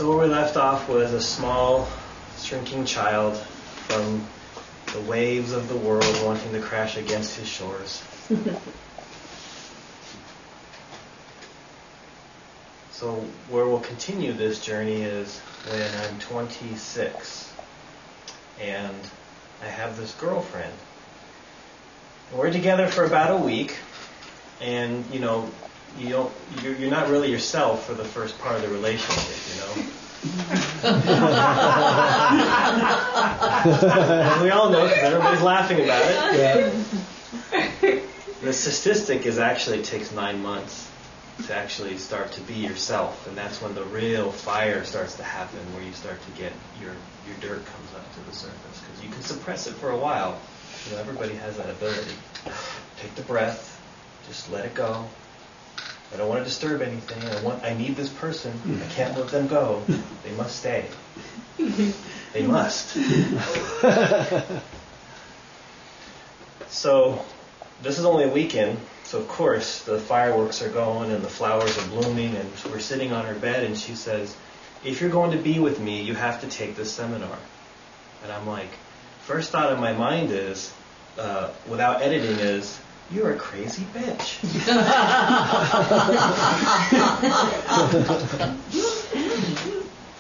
So where we left off was a small, shrinking child from the waves of the world wanting to crash against his shores. So where we'll continue this journey is when I'm 26 and I have this girlfriend. And we're together for about a week, and you're not really yourself for the first part of the relationship, As we all know, because everybody's laughing about it. Yeah. The statistic is actually it takes 9 months to actually start to be yourself, and that's when the real fire starts to happen, where you start to get your dirt comes up to the surface, because you can suppress it for a while. Everybody has that ability. Take the breath, just let it go. I don't want to disturb anything. I need this person. I can't let them go. They must stay. They must. So this is only a weekend. So of course the fireworks are going and the flowers are blooming, and we're sitting on her bed, and she says, "If you're going to be with me, you have to take this seminar." And I'm like, first thought in my mind is, without editing, is, "You're a crazy bitch."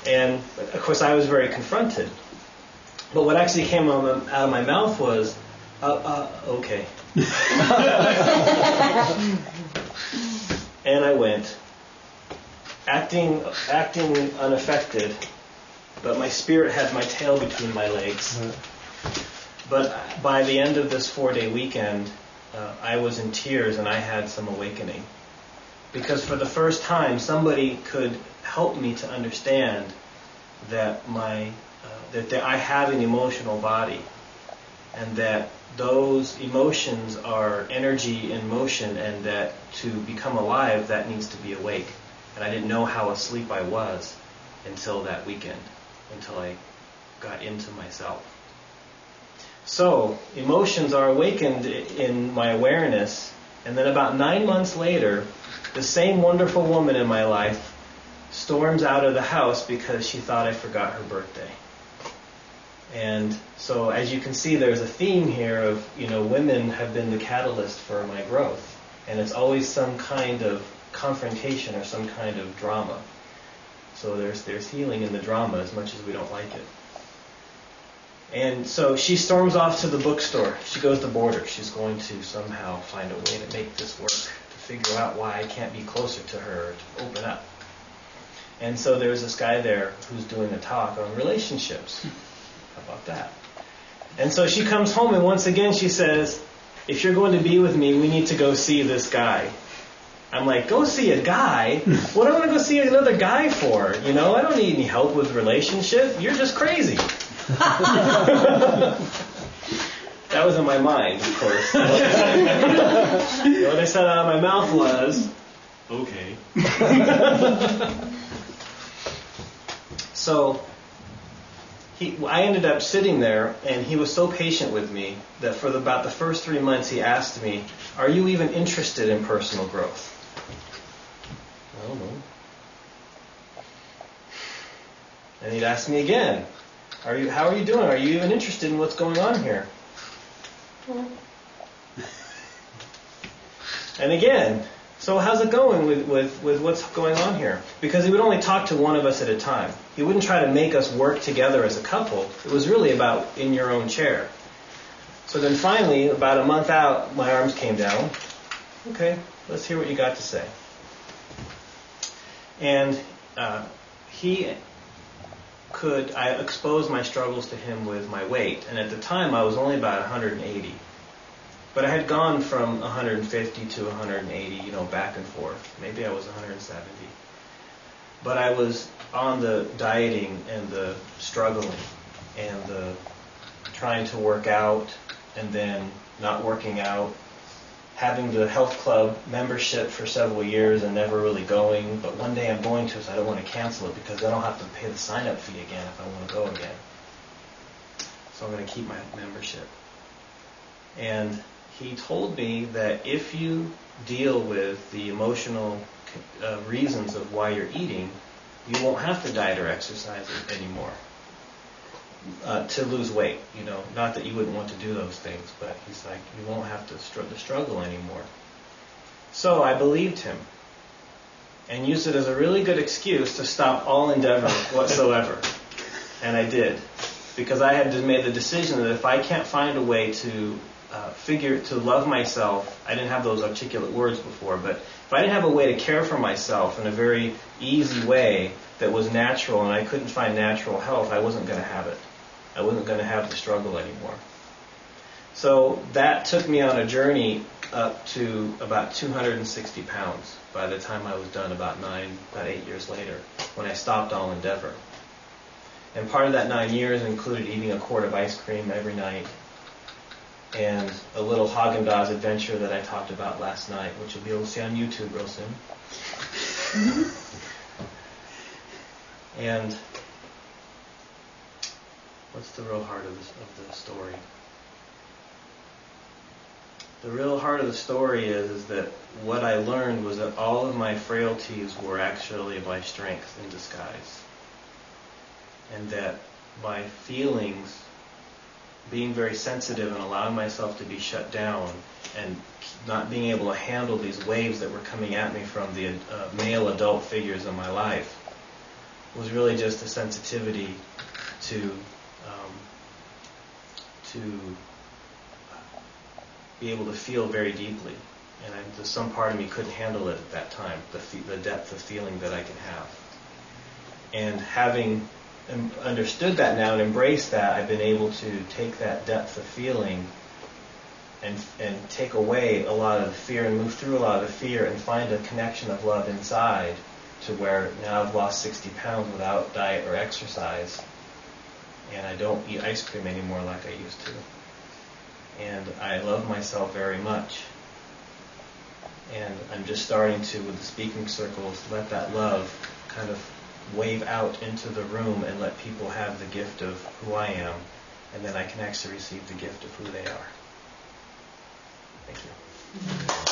And of course I was very confronted. But what actually came out of my mouth was, okay. And I went, acting unaffected, but my spirit had my tail between my legs. But by the end of this 4-day weekend, I was in tears and I had some awakening. Because for the first time, somebody could help me to understand that that I have an emotional body, and that those emotions are energy in motion, and that to become alive, that needs to be awake. And I didn't know how asleep I was until that weekend, until I got into myself. So, emotions are awakened in my awareness, and then about 9 months later, the same wonderful woman in my life storms out of the house because she thought I forgot her birthday. And so, as you can see, there's a theme here of, women have been the catalyst for my growth. And it's always some kind of confrontation or some kind of drama. So there's healing in the drama, as much as we don't like it. And so she storms off to the bookstore. She goes to Borders. She's going to somehow find a way to make this work, to figure out why I can't be closer to her, to open up. And so there's this guy there who's doing a talk on relationships. How about that? And so she comes home, and once again she says, "If you're going to be with me, we need to go see this guy." I'm like, go see a guy? What am I going to go see another guy for? I don't need any help with relationship. You're just crazy. That was in my mind, of course. What I said out of my mouth was, okay. So I ended up sitting there, and he was so patient with me that for about the first 3 months he asked me, "Are you even interested in personal growth?" I don't know. And he'd ask me again, how are you doing? Are you even interested in what's going on here? And again, so how's it going with what's going on here? Because he would only talk to one of us at a time. He wouldn't try to make us work together as a couple. It was really about in your own chair. So then finally, about a month out, my arms came down. Okay, let's hear what you got to say. And I exposed my struggles to him with my weight. And at the time, I was only about 180. But I had gone from 150 to 180, back and forth. Maybe I was 170. But I was on the dieting and the struggling and the trying to work out and then not working out, having the health club membership for several years and never really going. But one day I'm going to, so I don't want to cancel it because I don't have to pay the sign-up fee again if I want to go again. So I'm going to keep my membership. And he told me that if you deal with the emotional reasons of why you're eating, you won't have to diet or exercise anymore to lose weight. Not that you wouldn't want to do those things, but he's like, you won't have to struggle anymore. So I believed him and used it as a really good excuse to stop all endeavor whatsoever. And I did, because I had made the decision that if I can't find a way to to love myself, I didn't have those articulate words before, but if I didn't have a way to care for myself in a very easy way that was natural, and I couldn't find natural health, I wasn't going to have it. I wasn't going to have the struggle anymore. So that took me on a journey up to about 260 pounds by the time I was done about 8 years later, when I stopped all endeavor. And part of that 9 years included eating a quart of ice cream every night, and a little Haagen-Dazs adventure that I talked about last night, which you'll be able to see on YouTube real soon. And what's the real heart of the story? The real heart of the story is that what I learned was that all of my frailties were actually my strength in disguise. And that my feelings, being very sensitive and allowing myself to be shut down and not being able to handle these waves that were coming at me from the male adult figures in my life, was really just a sensitivity to be able to feel very deeply. And some part of me couldn't handle it at that time, the depth of feeling that I can have. And having understood that now and embraced that, I've been able to take that depth of feeling and take away a lot of the fear and move through a lot of the fear and find a connection of love inside, to where now I've lost 60 pounds without diet or exercise, and I don't eat ice cream anymore like I used to. And I love myself very much. And I'm just starting to, with the speaking circles, let that love kind of wave out into the room and let people have the gift of who I am, and then I can actually receive the gift of who they are. Thank you.